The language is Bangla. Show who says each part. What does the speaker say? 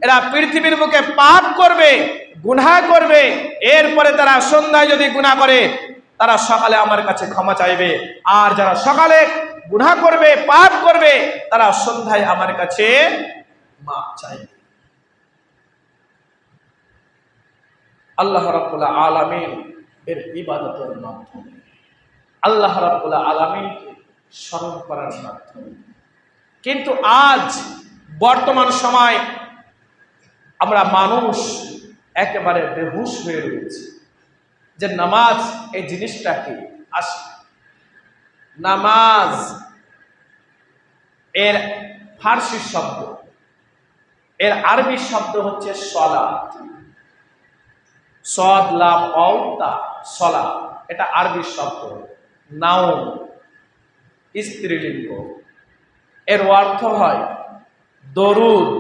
Speaker 1: এরা পৃথিবীর বুকে পাপ করবে, গুনাহ করবে, এরপরে তারা সন্ধ্যায় যদি গুনাহ করে তারা সকালে আমার কাছে ক্ষমা চাইবে। আর যারা সকালে গুনাহ করবে, পাপ করবে, তারা সন্ধ্যায় আমার কাছে মাফ চাইবে। আল্লাহ রাব্বুল আলামিন এর ইবাদতের মাধ্যমে, আল্লাহ রাব্বুল আলামিনকে স্মরণ করার মাধ্যমে। কিন্তু আজ বর্তমান সময় আমরা মানুষ একেবারে বেহুশ হয়ে রয়েছে যে নামাজ এই জিনিসটা কি। নামাজ এর ফার্সি শব্দ, এর আরবি শব্দ হচ্ছে সলাত। সদ লাম অউতা সলাত, এটা আরবি শব্দ, নাউন, স্ত্রীলিঙ্গ। এর অর্থ হয় দরুদ,